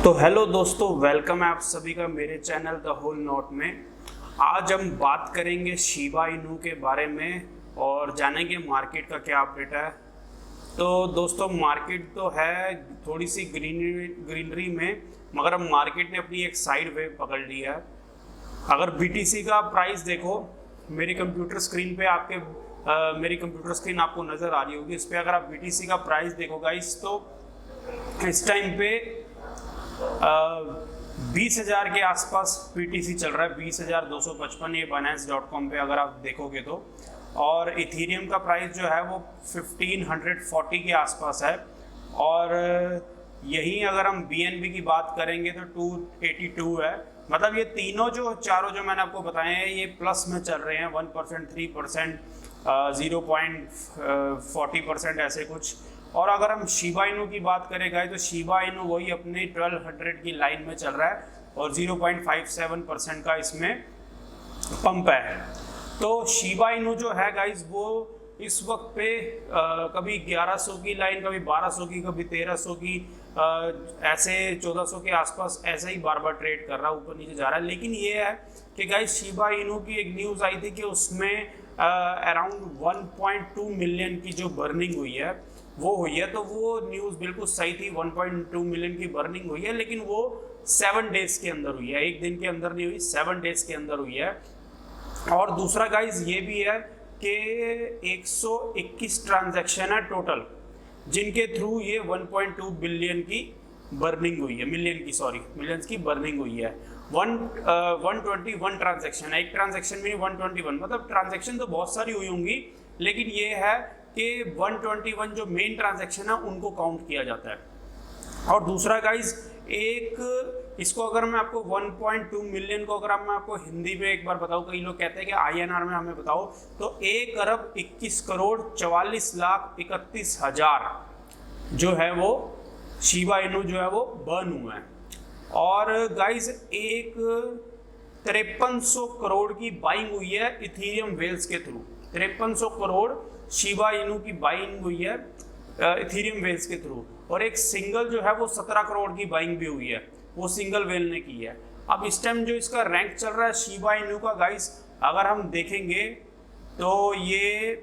तो हेलो दोस्तों, वेलकम है आप सभी का मेरे चैनल द होल नोट में। आज हम बात करेंगे शिबा इनू के बारे में और जानेंगे मार्केट का क्या अपडेट है। तो दोस्तों, मार्केट तो है थोड़ी सी ग्रीनरी में, मगर अब मार्केट ने अपनी एक साइड वेव पकड़ ली है। अगर बीटीसी का प्राइस देखो, मेरी कंप्यूटर स्क्रीन पे मेरी कंप्यूटर स्क्रीन आपको नज़र आ रही होगी। इस पर अगर आप बीटीसी का प्राइस देखो गाइस, तो इस टाइम पे 20,000 के आसपास पीटीसी चल रहा है, 20,255 ये Binance.com पे अगर आप देखोगे तो। और इथीरियम का प्राइस जो है वो 1540 के आसपास है। और यहीं अगर हम BNB की बात करेंगे तो 282 है। मतलब ये चारों जो मैंने आपको बताए हैं ये प्लस में चल रहे हैं, 1%, 3%, 0.40% ऐसे कुछ। और अगर हम शिबा इनू की बात करें गाइस, तो शिबा इनू वही अपने 1200 की लाइन में चल रहा है और 0.57% का इसमें पंप है। तो शिबा इनू जो है गाइस वो इस वक्त पे कभी 1100 की लाइन, कभी 1200 की, कभी 1300 की, ऐसे 1400 के आसपास ऐसे ही बार बार ट्रेड कर रहा है, ऊपर नीचे जा रहा है। लेकिन ये है कि गाइस शिबा इनू की एक न्यूज़ आई थी कि उसमें अराउंड 1.2 मिलियन की जो बर्निंग हुई है वो हुई है। तो वो न्यूज़ बिल्कुल सही थी, 1.2 मिलियन की बर्निंग हुई है, लेकिन वो 7 डेज के अंदर हुई है, एक दिन के अंदर नहीं हुई, 7 डेज के अंदर हुई है। और दूसरा गाइज ये भी है कि 121 ट्रांजैक्शन है टोटल, जिनके थ्रू ये 1.2 बिलियन की बर्निंग हुई है, मिलियंस की बर्निंग हुई है। 121 ट्रांजैक्शन है, एक ट्रांजैक्शन में 121, मतलब ट्रांजैक्शन तो बहुत सारी हुई होंगी, लेकिन ये है कि 121 जो मेन ट्रांजैक्शन है उनको काउंट किया जाता है। और दूसरा गाइज, इसको अगर मैं आपको 1.2 मिलियन को अगर मैं आपको हिंदी में एक बार बताऊं, कई लोग कहते हैं कि INR में हमें बताओ, तो 1 अरब 21 करोड़ 44 लाख 31 हजार जो है वो शिबा इनू जो है वो बर्न हुआ है। और गाइज 5300 करोड़ की बाइंग हुई है इथीरियम वेल्स के थ्रू। 5300 करोड़ शिबा इनू की बाइंग हुई है इथीरियम वेल्स के थ्रू। और एक सिंगल जो है वो 17 करोड़ की बाइंग भी हुई है, वो सिंगल वेल ने की है। अब इस टाइम जो इसका रैंक चल रहा है शिबा इनू का गाइस, अगर हम देखेंगे तो ये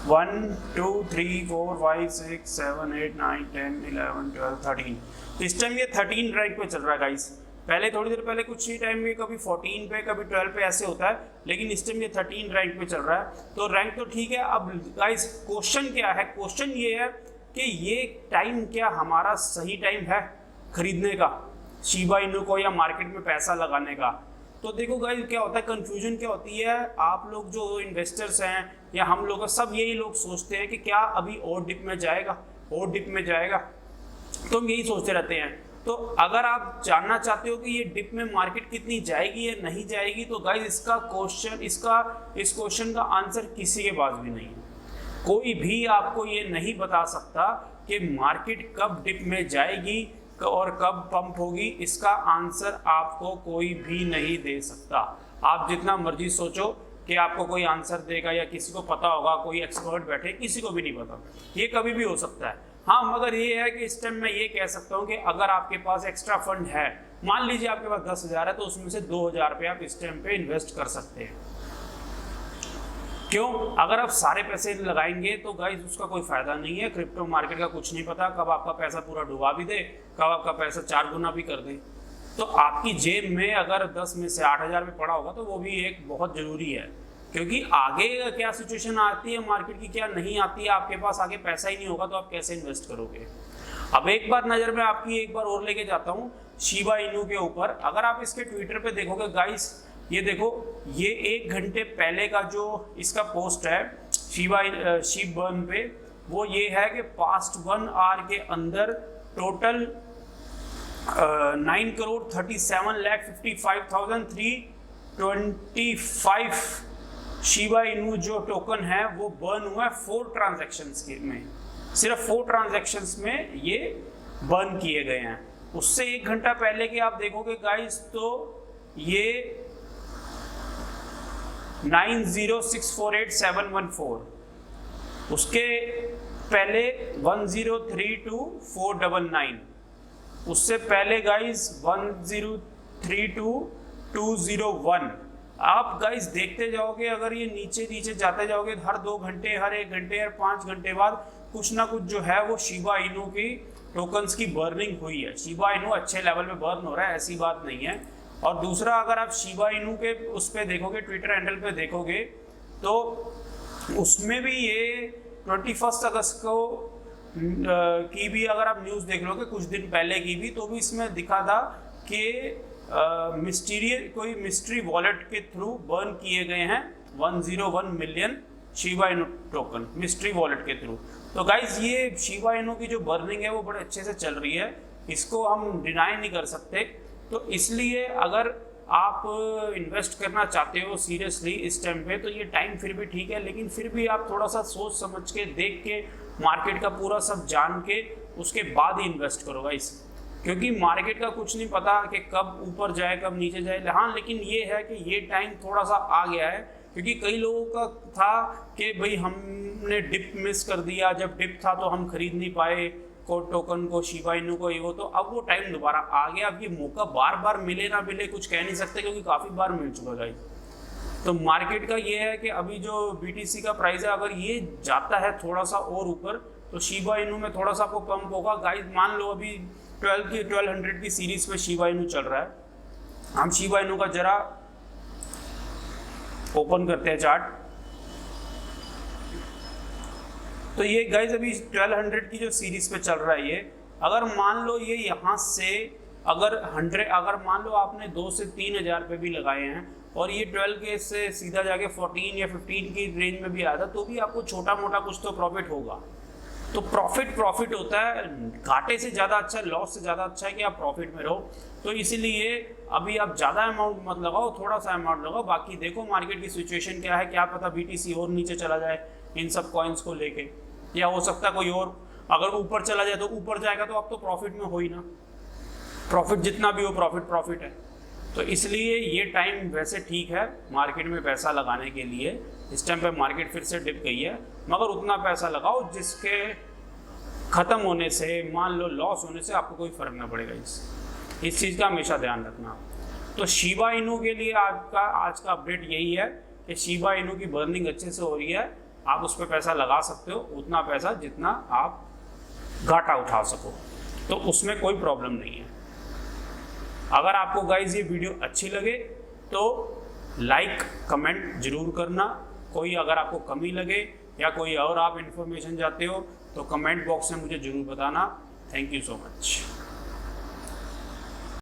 1 2 3 4 5 6 7 8 9 10 11 12 13, इस टाइम ये 13 रैंक पे चल रहा है गाइस। पहले थोड़ी देर पहले कुछ ही टाइम में कभी 14 पे, कभी 12 पे ऐसे होता है, लेकिन इस टाइम ये 13 रैंक पे चल रहा है। तो रैंक तो ठीक है। अब गाइस क्वेश्चन क्या है? क्वेश्चन ये है कि ये टाइम क्या हमारा सही टाइम है खरीदने का शिबा इनू को, या मार्केट में पैसा लगाने का? तो देखो गाइस, क्या होता है, कंफ्यूजन क्या होती है, आप लोग जो इन्वेस्टर्स हैं या हम लोग, सब यही लोग सोचते हैं कि क्या अभी और डिप में जाएगा, और डिप में जाएगा, तो हम यही सोचते रहते हैं। तो अगर आप जानना चाहते हो कि ये डिप में मार्केट कितनी जाएगी या नहीं जाएगी, तो गाइस इस क्वेश्चन का आंसर किसी के पास भी नहीं है। कोई भी आपको ये नहीं बता सकता कि मार्केट कब डिप में जाएगी और कब पंप होगी। इसका आंसर आपको कोई भी नहीं दे सकता। आप जितना मर्जी सोचो कि आपको कोई आंसर देगा या किसी को पता होगा, कोई एक्सपर्ट बैठे, किसी को भी नहीं पता। ये कभी भी हो सकता है। हाँ, मगर ये है कि इस टाइम मैं ये कह सकता हूँ कि अगर आपके पास एक्स्ट्रा फंड है, मान लीजिए आपके पास 10,000 है, तो उसमें से 2,000 रुपये आप इस टाइम पे इन्वेस्ट कर सकते हैं। क्यों? अगर आप सारे पैसे लगाएंगे तो गाइस उसका कोई फायदा नहीं है। क्रिप्टो मार्केट का कुछ नहीं पता, कब आपका पैसा पूरा डुबा भी दे, कब आपका पैसा 4 गुना भी कर दे। तो आपकी जेब में अगर 10 में से 8,000 में पड़ा होगा तो वो भी एक बहुत ज़रूरी है, क्योंकि आगे क्या सिचुएशन आती है मार्केट की, क्या नहीं आती है, आपके पास आगे पैसा ही नहीं होगा तो आप कैसे इन्वेस्ट करोगे। अब एक बार नज़र में आपकी एक बार और लेके जाता हूँ शिबा इनू के ऊपर। अगर आप इसके ट्विटर पे देखोगे गाइस, ये देखो, ये 1 घंटे पहले का जो इसका पोस्ट है शिब बर्न पे, वो ये है कि पास्ट 1 आवर के अंदर total 9 crore 37 lakh 55,325 Shiba Inu जो टोकन है वो बर्न हुआ है 4 ट्रांजैक्शंस में। सिर्फ 4 ट्रांजैक्शंस में ये बर्न किए गए हैं। उससे 1 घंटा पहले के आप देखोगे गाइस, तो ये 90648714, उसके पहले 1032499, उससे पहले गाइस 1032.201। आप गाइस देखते जाओगे, अगर ये नीचे नीचे जाते जाओगे हर 2 घंटे, हर 1 घंटे, हर 5 घंटे बाद कुछ ना कुछ जो है वो शिबा इनू की टोकन्स की बर्निंग हुई है। शिबा इनू अच्छे लेवल पे बर्न हो रहा है, ऐसी बात नहीं है। और दूसरा, अगर आप शिबा इनू के उस पे देखोगे, ट्विटर हैंडल पे देखोगे, तो उसमें भी ये 21 अगस्त को की भी अगर आप न्यूज़ देख लोगे, कुछ दिन पहले की भी, तो भी इसमें दिखा था कि कोई मिस्ट्री वॉलेट के थ्रू बर्न किए गए हैं 101 million Shiba Inu token mystery wallet के थ्रू। तो गाइज ये शिबा इनू की जो बर्निंग है वो बड़े अच्छे से चल रही है, इसको हम डिनाई नहीं कर सकते। तो इसलिए अगर आप इन्वेस्ट करना चाहते हो सीरियसली इस टाइम पे, तो ये टाइम फिर भी ठीक है, लेकिन फिर भी आप थोड़ा सा सोच समझ के, देख के, मार्केट का पूरा सब जान के उसके बाद ही इन्वेस्ट करो गाइस, क्योंकि मार्केट का कुछ नहीं पता कि कब ऊपर जाए कब नीचे जाए। हाँ, लेकिन ये है कि ये टाइम थोड़ा सा आ गया है, क्योंकि कई लोगों का था कि भाई हमने डिप मिस कर दिया, जब डिप था तो हम खरीद नहीं पाए को टोकन को, शिबा इनू को, ये वो, तो अब वो टाइम दोबारा आ गया। अब ये मौका बार बार मिले ना मिले कुछ कह नहीं सकते, क्योंकि काफ़ी बार मिल चुका गाइस। तो मार्केट का ये है कि अभी जो BTC का प्राइस है, अगर ये जाता है थोड़ा सा और ऊपर, तो शिबा इनू में थोड़ा सा आपको पंप होगा गाइस। मान लो अभी 1200 की सीरीज में शिबा इनू चल रहा है, हम शिबा इनू का जरा ओपन करते हैं चार्ट। तो ये गाइस अभी 1200 की जो सीरीज पे चल रहा है, ये अगर मान लो ये यहाँ से अगर मान लो आपने 2 से 3 हज़ार पे भी लगाए हैं और ये 12 के से सीधा जाके 14 या 15 की रेंज में भी आया था, तो भी आपको छोटा मोटा कुछ तो प्रॉफिट होगा। तो प्रॉफिट होता है, घाटे से ज़्यादा अच्छा, लॉस से ज़्यादा अच्छा है कि आप प्रॉफिट में रहो। तो इसीलिए अभी आप ज़्यादा अमाउंट मत लगाओ, थोड़ा सा अमाउंट लगाओ। बाकी देखो मार्केट की सिचुएशन क्या है, क्या पता BTC और नीचे चला जाए इन सब कॉइन्स को लेके, या हो सकता है कोई और अगर ऊपर चला जाए तो ऊपर जाएगा, तो आप तो प्रॉफिट में हो ही ना। प्रॉफिट जितना भी हो, प्रॉफिट है। तो इसलिए ये टाइम वैसे ठीक है मार्केट में पैसा लगाने के लिए। इस टाइम पे मार्केट फिर से डिप गई है, मगर उतना पैसा लगाओ जिसके ख़त्म होने से, मान लो लॉस होने से आपको कोई फ़र्क ना पड़ेगा। इस चीज़ का हमेशा ध्यान रखना। तो शिबा इनू के लिए आज का अपडेट यही है कि शिबा इनू की बर्निंग अच्छे से हो रही है, आप उस पर पैसा लगा सकते हो, उतना पैसा जितना आप घाटा उठा सको, तो उसमें कोई प्रॉब्लम नहीं है। अगर आपको गाइज ये वीडियो अच्छी लगे तो लाइक कमेंट जरूर करना। कोई अगर आपको कमी लगे या कोई और आप इन्फॉर्मेशन चाहते हो तो कमेंट बॉक्स में मुझे जरूर बताना। Thank you so much.